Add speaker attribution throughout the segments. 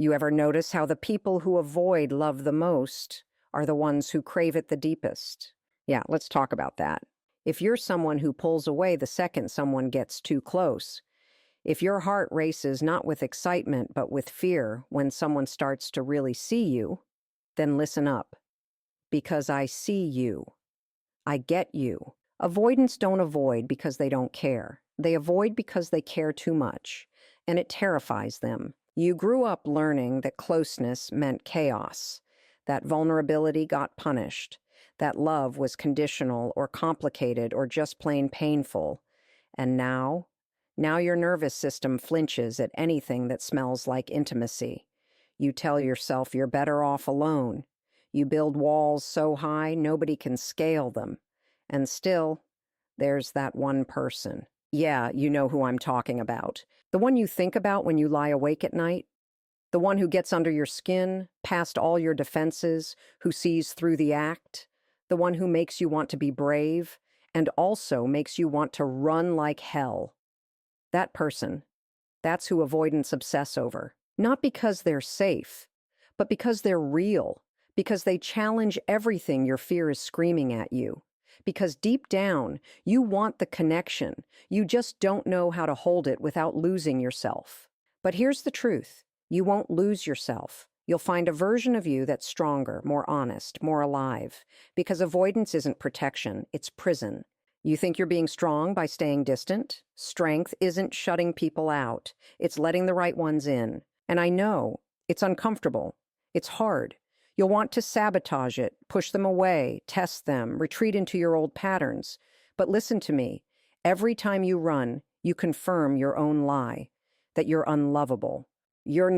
Speaker 1: You ever notice how the people who avoid love the most are the ones who crave it the deepest? Yeah, let's talk about that. If you're someone who pulls away the second someone gets too close, if your heart races not with excitement but with fear when someone starts to really see you, then listen up. Because I see you. I get you. Avoidants don't avoid because they don't care. They avoid because they care too much, and it terrifies them. You grew up learning that closeness meant chaos, that vulnerability got punished, that love was conditional or complicated or just plain painful. And now your nervous system flinches at anything that smells like intimacy. You tell yourself you're better off alone. You build walls so high nobody can scale them. And still, there's that one person. Yeah, you know who I'm talking about. The one you think about when you lie awake at night. The one who gets under your skin, past all your defenses, who sees through the act. The one who makes you want to be brave, and also makes you want to run like hell. That person, that's who avoidants obsess over. Not because they're safe, but because they're real, because they challenge everything your fear is screaming at you. Because deep down, you want the connection. You just don't know how to hold it without losing yourself. But here's the truth. You won't lose yourself. You'll find a version of you that's stronger, more honest, more alive. Because avoidance isn't protection, it's prison. You think you're being strong by staying distant? Strength isn't shutting people out. It's letting the right ones in. And I know, it's uncomfortable. It's hard. You'll want to sabotage it, push them away, test them, retreat into your old patterns. But listen to me. Every time you run, you confirm your own lie, that you're unlovable. You're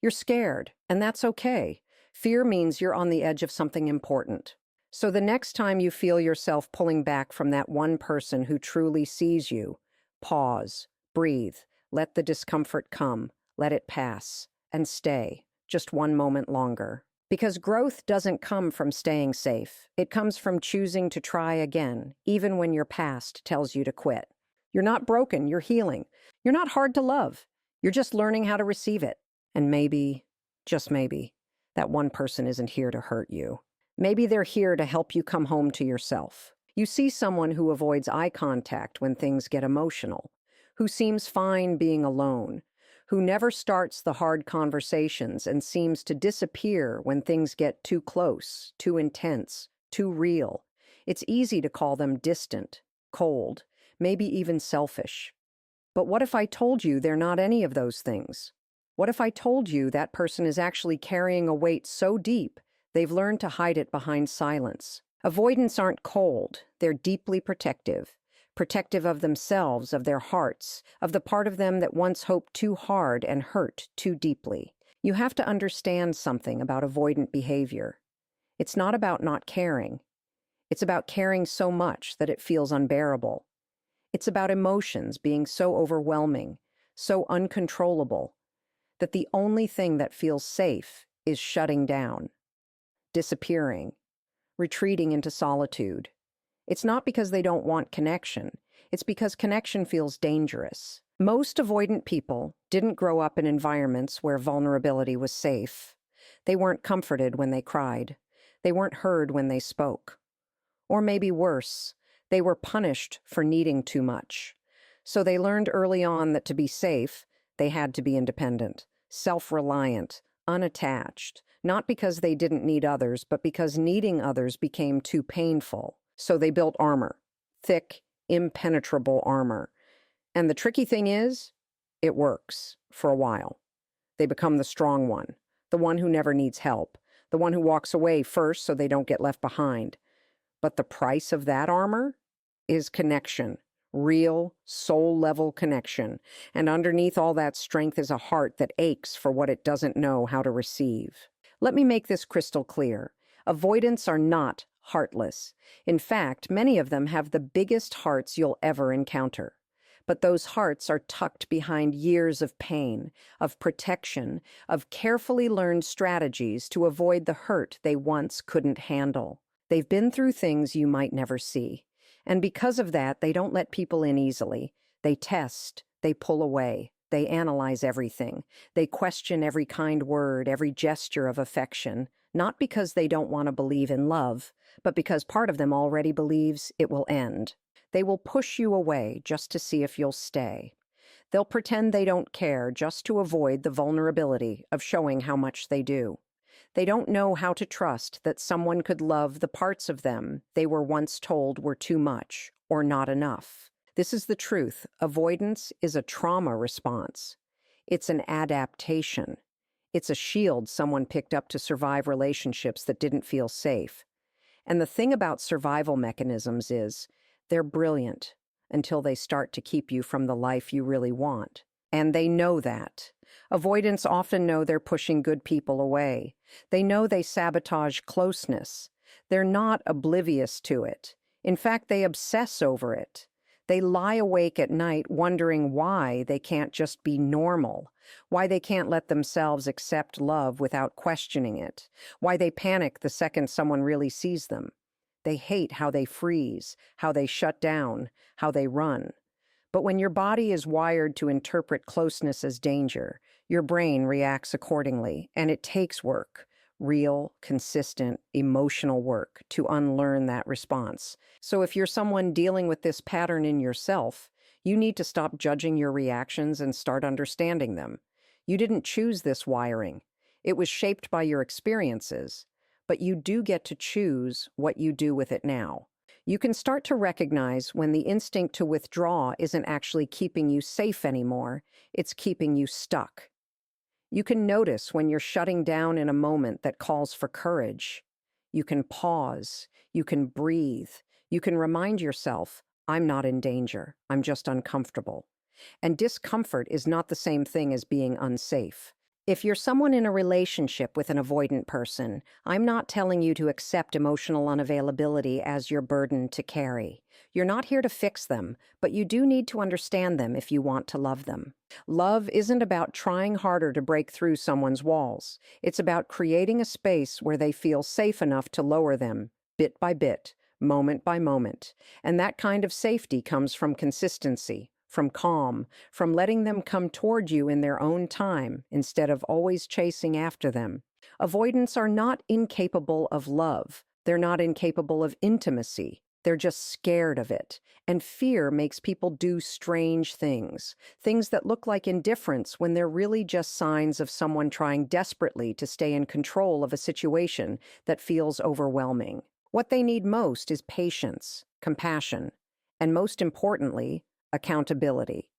Speaker 1: scared, and that's okay. Fear means you're on the edge of something important. So the next time you feel yourself pulling back from that one person who truly sees you, pause, breathe, let the discomfort come, let it pass, and stay just one moment longer. Because growth doesn't come from staying safe. It comes from choosing to try again, even when your past tells you to quit. You're not broken, you're healing. You're not hard to love. You're just learning how to receive it. And maybe, just maybe, that one person isn't here to hurt you. Maybe they're here to help you come home to yourself. You see someone who avoids eye contact when things get emotional, who seems fine being alone, who never starts the hard conversations and seems to disappear when things get too close, too intense, too real. It's easy to call them distant, cold, maybe even selfish. But what if I told you they're not any of those things? What if I told you that person is actually carrying a weight so deep they've learned to hide it behind silence? Avoidants aren't cold, they're deeply protective. Protective of themselves, of their hearts, of the part of them that once hoped too hard and hurt too deeply. You have to understand something about avoidant behavior. It's not about not caring. It's about caring so much that it feels unbearable. It's about emotions being so overwhelming, so uncontrollable, that the only thing that feels safe is shutting down, disappearing, retreating into solitude. It's not because they don't want connection. It's because connection feels dangerous. Most avoidant people didn't grow up in environments where vulnerability was safe. They weren't comforted when they cried. They weren't heard when they spoke. Or maybe worse, they were punished for needing too much. So they learned early on that to be safe, they had to be independent, self-reliant, unattached, not because they didn't need others, but because needing others became too painful. So they built armor, thick, impenetrable armor. And the tricky thing is, it works for a while. They become the strong one, the one who never needs help, the one who walks away first so they don't get left behind. But the price of that armor is connection, real, soul-level connection. And underneath all that strength is a heart that aches for what it doesn't know how to receive. Let me make this crystal clear. Avoidants are not heartless. In fact, many of them have the biggest hearts you'll ever encounter. But those hearts are tucked behind years of pain, of protection, of carefully learned strategies to avoid the hurt they once couldn't handle. They've been through things you might never see. And because of that, they don't let people in easily. They test, they pull away. They analyze everything. They question every kind word, every gesture of affection, not because they don't want to believe in love, but because part of them already believes it will end. They will push you away just to see if you'll stay. They'll pretend they don't care just to avoid the vulnerability of showing how much they do. They don't know how to trust that someone could love the parts of them they were once told were too much or not enough. This is the truth. Avoidance is a trauma response. It's an adaptation. It's a shield someone picked up to survive relationships that didn't feel safe. And the thing about survival mechanisms is they're brilliant until they start to keep you from the life you really want. And they know that. Avoidants often know they're pushing good people away. They know they sabotage closeness. They're not oblivious to it. In fact, they obsess over it. They lie awake at night wondering why they can't just be normal, why they can't let themselves accept love without questioning it, why they panic the second someone really sees them. They hate how they freeze, how they shut down, how they run. But when your body is wired to interpret closeness as danger, your brain reacts accordingly, and it takes work, real, consistent, emotional work, to unlearn that response. So if you're someone dealing with this pattern in yourself, you need to stop judging your reactions and start understanding them. You didn't choose this wiring. It was shaped by your experiences, but you do get to choose what you do with it now. You can start to recognize when the instinct to withdraw isn't actually keeping you safe anymore, it's keeping you stuck. You can notice when you're shutting down in a moment that calls for courage. You can pause, you can breathe, you can remind yourself, I'm not in danger, I'm just uncomfortable. And discomfort is not the same thing as being unsafe. If you're someone in a relationship with an avoidant person, I'm not telling you to accept emotional unavailability as your burden to carry. You're not here to fix them, but you do need to understand them if you want to love them. Love isn't about trying harder to break through someone's walls. It's about creating a space where they feel safe enough to lower them, bit by bit, moment by moment. And that kind of safety comes from consistency, from calm, from letting them come toward you in their own time instead of always chasing after them. Avoidants are not incapable of love. They're not incapable of intimacy. They're just scared of it. And fear makes people do strange things, things that look like indifference when they're really just signs of someone trying desperately to stay in control of a situation that feels overwhelming. What they need most is patience, compassion, and most importantly, accountability.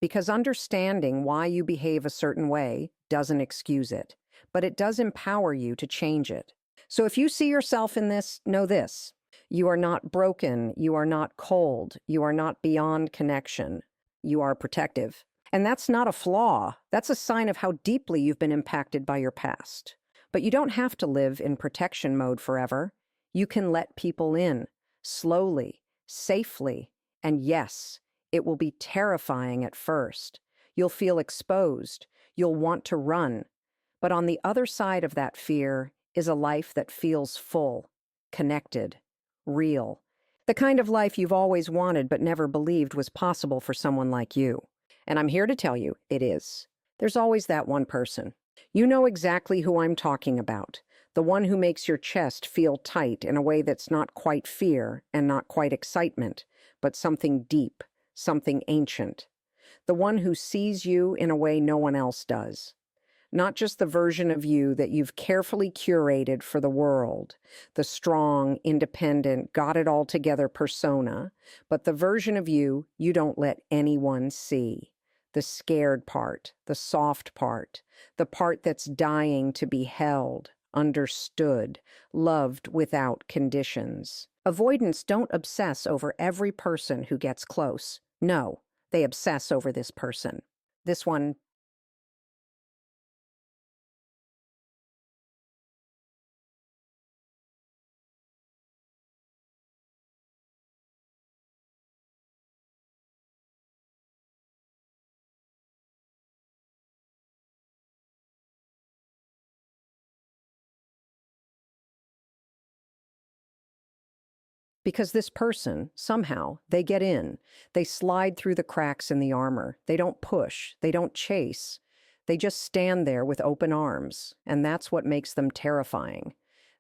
Speaker 1: Because understanding why you behave a certain way doesn't excuse it, but it does empower you to change it. So if you see yourself in this, know this. You are not broken, you are not cold, you are not beyond connection. You are protective. And that's not a flaw. That's a sign of how deeply you've been impacted by your past. But you don't have to live in protection mode forever. You can let people in, slowly, safely, and yes, it will be terrifying at first. You'll feel exposed. You'll want to run. But on the other side of that fear is a life that feels full, connected, real. The kind of life you've always wanted but never believed was possible for someone like you. And I'm here to tell you, it is. There's always that one person. You know exactly who I'm talking about. The one who makes your chest feel tight in a way that's not quite fear and not quite excitement, but something deep, something ancient. The one who sees you in a way no one else does. Not just the version of you that you've carefully curated for the world, the strong, independent, got-it-all-together persona, but the version of you you don't let anyone see. The scared part, the soft part, the part that's dying to be held, understood, loved without conditions. Avoidants don't obsess over every person who gets close. No, they obsess over this person. This one Because this person, somehow, they get in. They slide through the cracks in the armor. They don't push. They don't chase. They just stand there with open arms, and that's what makes them terrifying.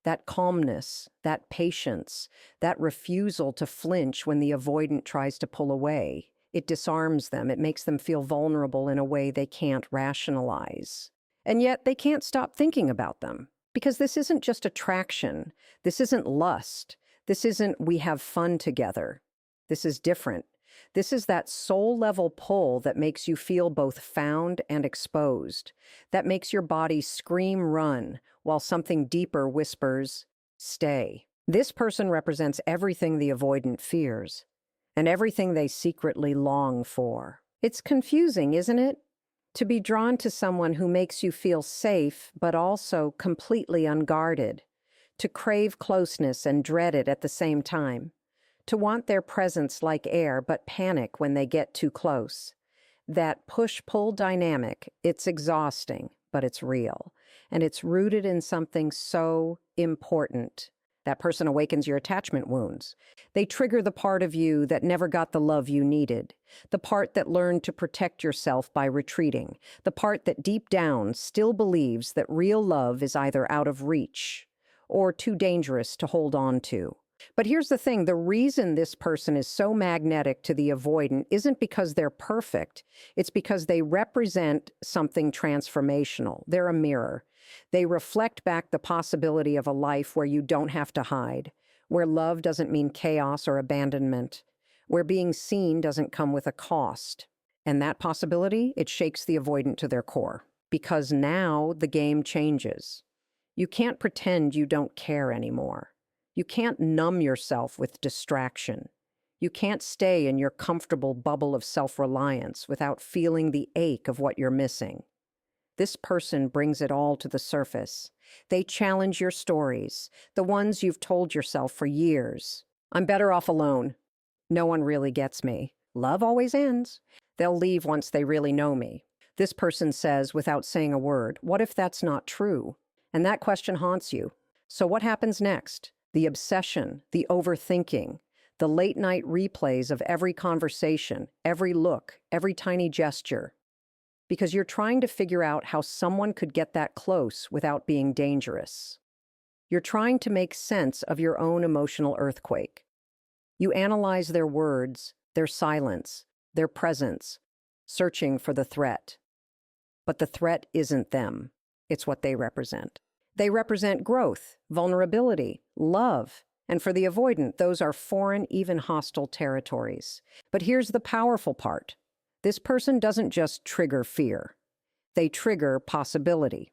Speaker 1: That calmness, that patience, that refusal to flinch when the avoidant tries to pull away. It disarms them. It makes them feel vulnerable in a way they can't rationalize. And yet they can't stop thinking about them. Because this isn't just attraction. This isn't lust. This isn't we have fun together. This is different. This is that soul-level pull that makes you feel both found and exposed, that makes your body scream run while something deeper whispers, stay. This person represents everything the avoidant fears and everything they secretly long for. It's confusing, isn't it? To be drawn to someone who makes you feel safe but also completely unguarded, to crave closeness and dread it at the same time. To want their presence like air but panic when they get too close. That push-pull dynamic, it's exhausting, but it's real. And it's rooted in something so important. That person awakens your attachment wounds. They trigger the part of you that never got the love you needed. The part that learned to protect yourself by retreating. The part that deep down still believes that real love is either out of reach or too dangerous to hold on to. But here's the thing, the reason this person is so magnetic to the avoidant isn't because they're perfect. It's because they represent something transformational. They're a mirror. They reflect back the possibility of a life where you don't have to hide, where love doesn't mean chaos or abandonment, where being seen doesn't come with a cost. And that possibility, it shakes the avoidant to their core. Because now the game changes. You can't pretend you don't care anymore. You can't numb yourself with distraction. You can't stay in your comfortable bubble of self-reliance without feeling the ache of what you're missing. This person brings it all to the surface. They challenge your stories, the ones you've told yourself for years. I'm better off alone. No one really gets me. Love always ends. They'll leave once they really know me. This person says, without saying a word, what if that's not true? And that question haunts you. So what happens next? The obsession, the overthinking, the late-night replays of every conversation, every look, every tiny gesture. Because you're trying to figure out how someone could get that close without being dangerous. You're trying to make sense of your own emotional earthquake. You analyze their words, their silence, their presence, searching for the threat. But the threat isn't them. It's what they represent. They represent growth, vulnerability, love, and for the avoidant, those are foreign, even hostile territories. But here's the powerful part. This person doesn't just trigger fear. They trigger possibility.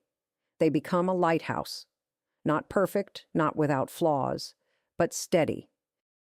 Speaker 1: They become a lighthouse. Not perfect, not without flaws, but steady.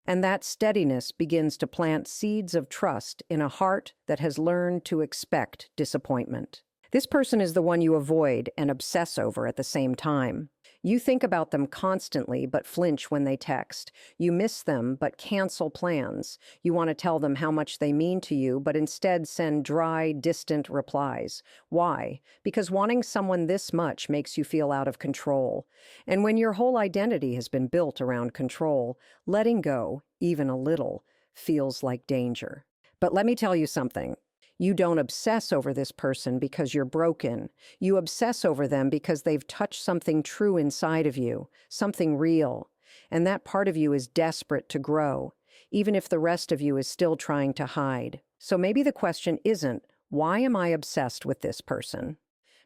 Speaker 1: And that steadiness begins to plant seeds of trust in a heart that has learned to expect disappointment. This person is the one you avoid and obsess over at the same time. You think about them constantly but flinch when they text. You miss them but cancel plans. You want to tell them how much they mean to you but instead send dry, distant replies. Why? Because wanting someone this much makes you feel out of control. And when your whole identity has been built around control, letting go, even a little, feels like danger. But let me tell you something. You don't obsess over this person because you're broken. You obsess over them because they've touched something true inside of you, something real. And that part of you is desperate to grow, even if the rest of you is still trying to hide. So maybe the question isn't, why am I obsessed with this person?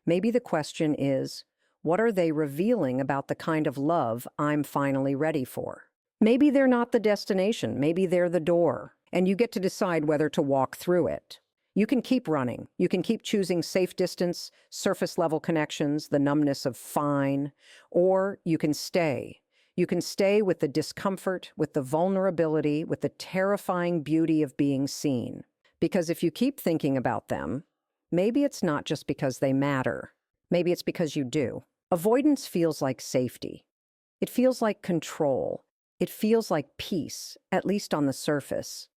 Speaker 1: Maybe the question is, what are they revealing about the kind of love I'm finally ready for? Maybe they're not the destination. Maybe they're the door. And you get to decide whether to walk through it. You can keep running. You can keep choosing safe distance, surface-level connections, the numbness of fine, or you can stay. You can stay with the discomfort, with the vulnerability, with the terrifying beauty of being seen. Because if you keep thinking about them, maybe it's not just because they matter. Maybe it's because you do. Avoidance feels like safety. It feels like control. It feels like peace, at least on the surface.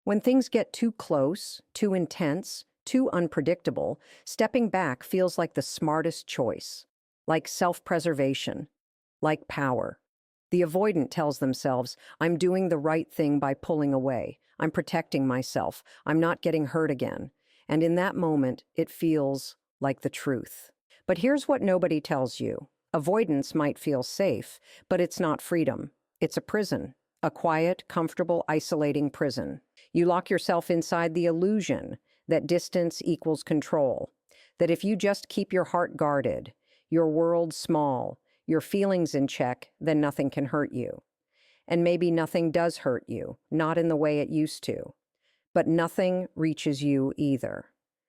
Speaker 1: When things get too close, too intense, too unpredictable, stepping back feels like the smartest choice, like self-preservation, like power. The avoidant tells themselves, I'm doing the right thing by pulling away. I'm protecting myself. I'm not getting hurt again. And in that moment, it feels like the truth. But here's what nobody tells you. Avoidance might feel safe, but it's not freedom. It's a prison. A quiet, comfortable, isolating prison. You lock yourself inside the illusion that distance equals control. That if you just keep your heart guarded, your world small, your feelings in check, then nothing can hurt you. And maybe nothing does hurt you, not in the way it used to. But nothing reaches you either.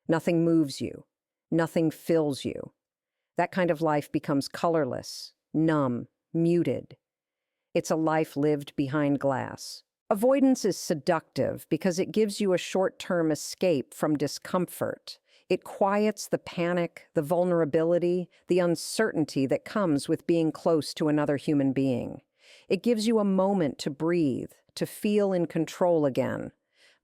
Speaker 1: Nothing moves you. Nothing fills you. That kind of life becomes colorless, numb, muted. It's a life lived behind glass. Avoidance is seductive because it gives you a short-term escape from discomfort. It quiets the panic, the vulnerability, the uncertainty that comes with being close to another human being. It gives you a moment to breathe, to feel in control again.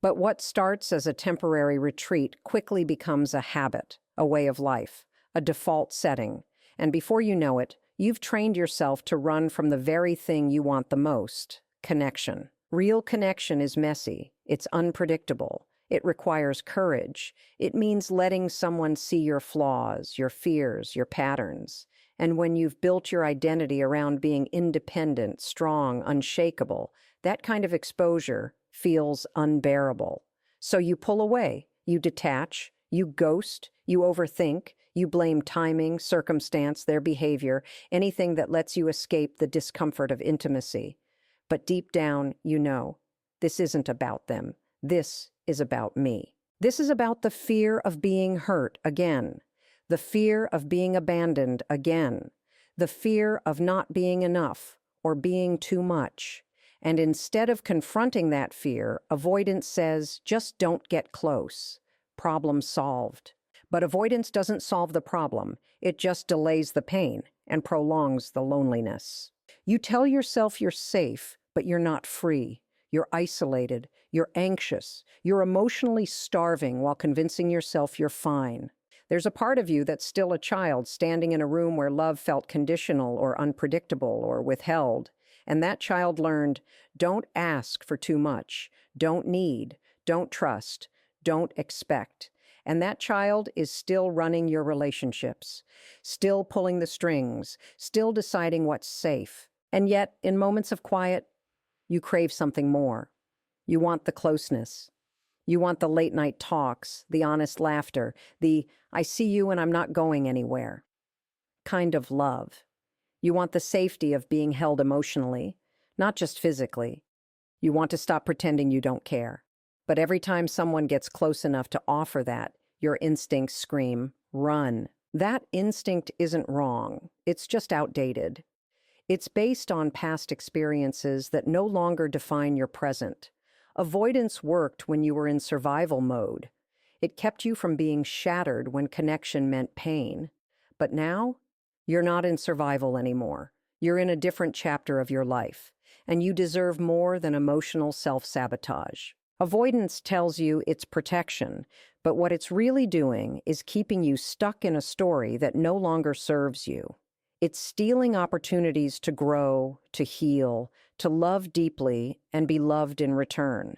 Speaker 1: But what starts as a temporary retreat quickly becomes a habit, a way of life, a default setting. And before you know it, you've trained yourself to run from the very thing you want the most: connection. Real connection is messy. It's unpredictable. It requires courage. It means letting someone see your flaws, your fears, your patterns. And when you've built your identity around being independent, strong, unshakable, that kind of exposure feels unbearable. So you pull away, you detach, you ghost, you overthink, you blame timing, circumstance, their behavior, anything that lets you escape the discomfort of intimacy. But deep down, you know, this isn't about them. This is about me. This is about the fear of being hurt again, the fear of being abandoned again, the fear of not being enough or being too much. And instead of confronting that fear, avoidance says, just don't get close. Problem solved. But avoidance doesn't solve the problem. It just delays the pain and prolongs the loneliness. You tell yourself you're safe, but you're not free. You're isolated. You're anxious. You're emotionally starving while convincing yourself you're fine. There's a part of you that's still a child standing in a room where love felt conditional or unpredictable or withheld. And that child learned, don't ask for too much, don't need, don't trust, don't expect. And that child is still running your relationships, still pulling the strings, still deciding what's safe. And yet, in moments of quiet, you crave something more. You want the closeness. You want the late-night talks, the honest laughter, the I see you and I'm not going anywhere kind of love. You want the safety of being held emotionally, not just physically. You want to stop pretending you don't care. But every time someone gets close enough to offer that, your instincts scream, run. That instinct isn't wrong. It's just outdated. It's based on past experiences that no longer define your present. Avoidance worked when you were in survival mode. It kept you from being shattered when connection meant pain. But now, you're not in survival anymore. You're in a different chapter of your life, and you deserve more than emotional self-sabotage. Avoidance tells you it's protection, but what it's really doing is keeping you stuck in a story that no longer serves you. It's stealing opportunities to grow, to heal, to love deeply, and be loved in return.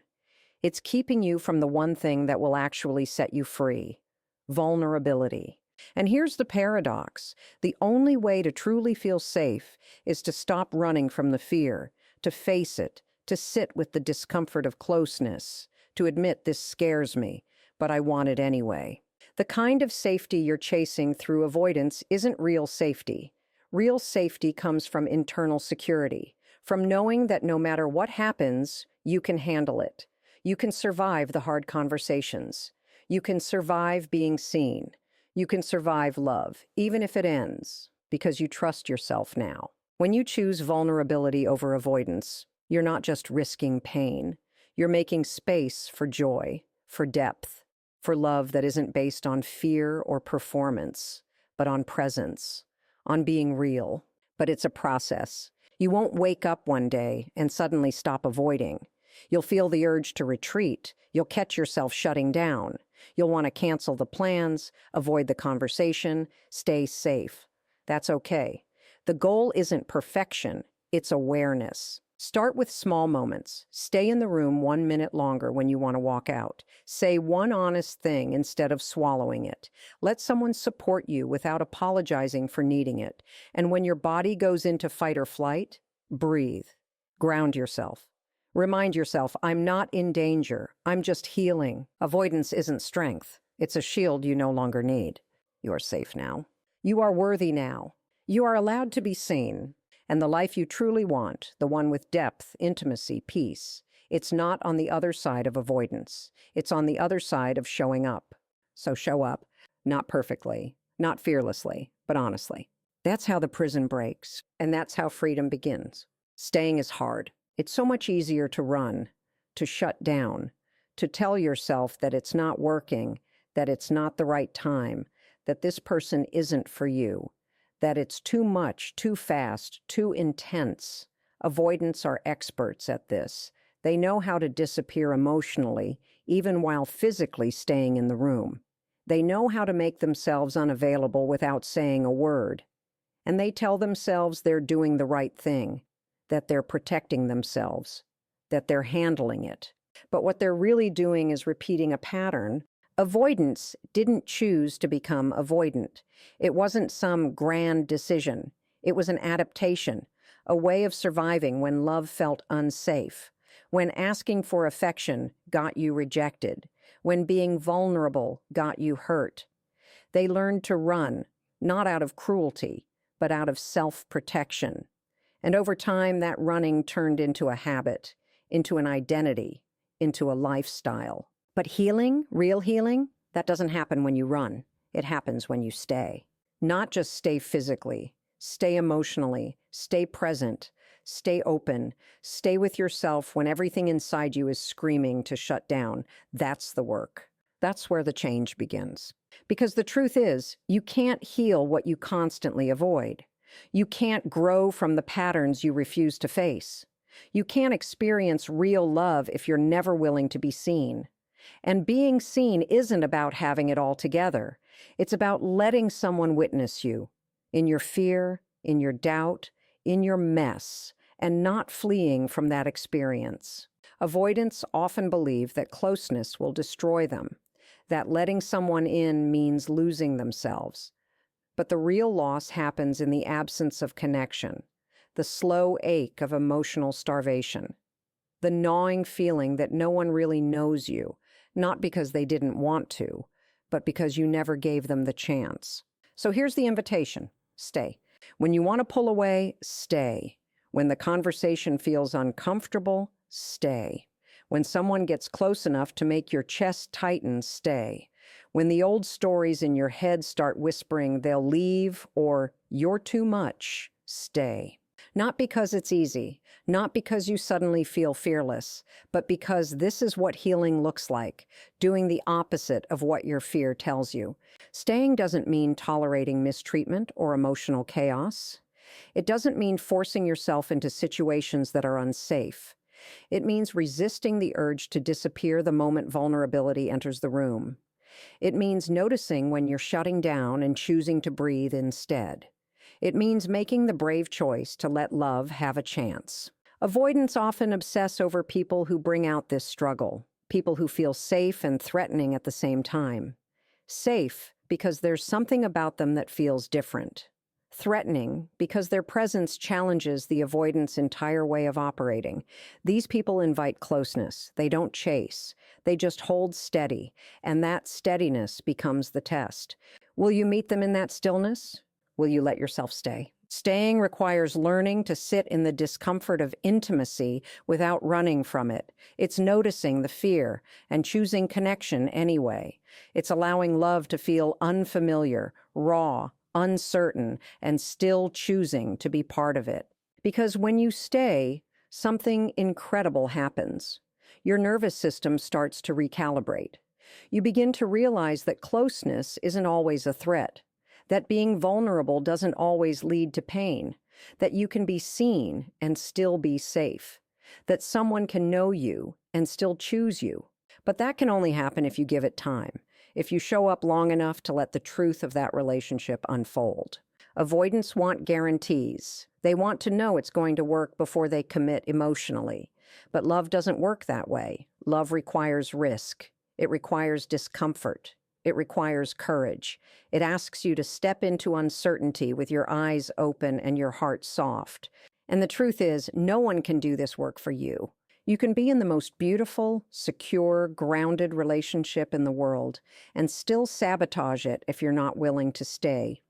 Speaker 1: It's keeping you from the one thing that will actually set you free: vulnerability. And here's the paradox. The only way to truly feel safe is to stop running from the fear, to face it, to sit with the discomfort of closeness, to admit this scares me, but I want it anyway. The kind of safety you're chasing through avoidance isn't real safety. Real safety comes from internal security, from knowing that no matter what happens, you can handle it. You can survive the hard conversations. You can survive being seen. You can survive love, even if it ends, because you trust yourself now. When you choose vulnerability over avoidance, you're not just risking pain. You're making space for joy, for depth, for love that isn't based on fear or performance, but on presence, on being real. But it's a process. You won't wake up one day and suddenly stop avoiding. You'll feel the urge to retreat. You'll catch yourself shutting down. You'll want to cancel the plans, avoid the conversation, stay safe. That's okay. The goal isn't perfection. it's awareness. Start with small moments. Stay in the room 1 minute longer when you want to walk out. Say one honest thing instead of swallowing it. Let someone support you without apologizing for needing it. And when your body goes into fight or flight, breathe. Ground yourself. Remind yourself, I'm not in danger. I'm just healing. Avoidance isn't strength. It's a shield you no longer need. You are safe now. You are worthy now. You are allowed to be seen. And the life you truly want, the one with depth, intimacy, peace, it's not on the other side of avoidance. It's on the other side of showing up. So show up, not perfectly, not fearlessly, but honestly. That's how the prison breaks, and that's how freedom begins. Staying is hard. It's so much easier to run, to shut down, to tell yourself that it's not working, that it's not the right time, that this person isn't for you, that it's too much, too fast, too intense. Avoidants are experts at this. They know how to disappear emotionally, even while physically staying in the room. They know how to make themselves unavailable without saying a word. And they tell themselves they're doing the right thing, that they're protecting themselves, that they're handling it. But what they're really doing is repeating a pattern. Avoidance didn't choose to become avoidant. It wasn't some grand decision. It was an adaptation, a way of surviving when love felt unsafe, when asking for affection got you rejected, when being vulnerable got you hurt. They learned to run, not out of cruelty, but out of self-protection. And over time, that running turned into a habit, into an identity, into a lifestyle. But healing, real healing, that doesn't happen when you run. It happens when you stay. Not just stay physically, stay emotionally, stay present, stay open, stay with yourself when everything inside you is screaming to shut down. That's the work. That's where the change begins. Because the truth is, you can't heal what you constantly avoid. You can't grow from the patterns you refuse to face. You can't experience real love if you're never willing to be seen. And being seen isn't about having it all together. It's about letting someone witness you, in your fear, in your doubt, in your mess, and not fleeing from that experience. Avoidants often believe that closeness will destroy them, that letting someone in means losing themselves. But the real loss happens in the absence of connection, the slow ache of emotional starvation, the gnawing feeling that no one really knows you, not because they didn't want to, but because you never gave them the chance. So here's the invitation. Stay. When you want to pull away, stay. When the conversation feels uncomfortable, stay. When someone gets close enough to make your chest tighten, stay. When the old stories in your head start whispering they'll leave or you're too much, stay. Not because it's easy, not because you suddenly feel fearless, but because this is what healing looks like, doing the opposite of what your fear tells you. Staying doesn't mean tolerating mistreatment or emotional chaos. It doesn't mean forcing yourself into situations that are unsafe. It means resisting the urge to disappear the moment vulnerability enters the room. It means noticing when you're shutting down and choosing to breathe instead. It means making the brave choice to let love have a chance. Avoidants often obsess over people who bring out this struggle, people who feel safe and threatening at the same time. Safe because there's something about them that feels different. Threatening because their presence challenges the avoidant's entire way of operating. These people invite closeness. They don't chase. They just hold steady, and that steadiness becomes the test. Will you meet them in that stillness? Will you let yourself stay? Staying requires learning to sit in the discomfort of intimacy without running from it. It's noticing the fear and choosing connection anyway. It's allowing love to feel unfamiliar, raw, uncertain, and still choosing to be part of it. Because when you stay, something incredible happens. Your nervous system starts to recalibrate. You begin to realize that closeness isn't always a threat, that being vulnerable doesn't always lead to pain, that you can be seen and still be safe, that someone can know you and still choose you. But that can only happen if you give it time, if you show up long enough to let the truth of that relationship unfold. Avoidants want guarantees. They want to know it's going to work before they commit emotionally. But love doesn't work that way. Love requires risk. It requires discomfort. It requires courage. It asks you to step into uncertainty with your eyes open and your heart soft. And the truth is, no one can do this work for you. You can be in the most beautiful, secure, grounded relationship in the world and still sabotage it if you're not willing to stay.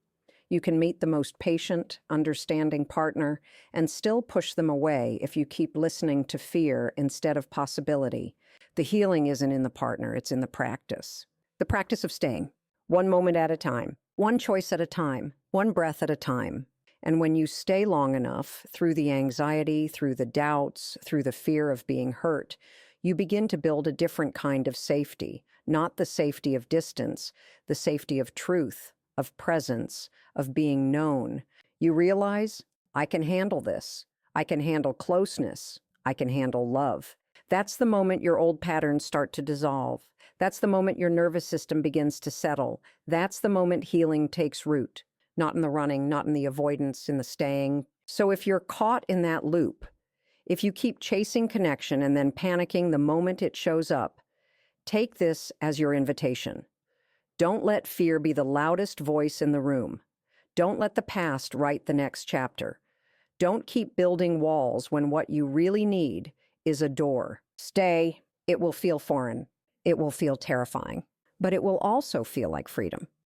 Speaker 1: You can meet the most patient, understanding partner and still push them away if you keep listening to fear instead of possibility. The healing isn't in the partner, it's in the practice. The practice of staying, one moment at a time, one choice at a time, one breath at a time. And when you stay long enough, through the anxiety, through the doubts, through the fear of being hurt, you begin to build a different kind of safety, not the safety of distance, the safety of truth, of presence, of being known. You realize, I can handle this. I can handle closeness. I can handle love. That's the moment your old patterns start to dissolve. That's the moment your nervous system begins to settle. That's the moment healing takes root. Not in the running, not in the avoidance, in the staying. So if you're caught in that loop, if you keep chasing connection and then panicking the moment it shows up, take this as your invitation. Don't let fear be the loudest voice in the room. Don't let the past write the next chapter. Don't keep building walls when what you really need is a door. Stay. It will feel foreign. It will feel terrifying. But it will also feel like freedom.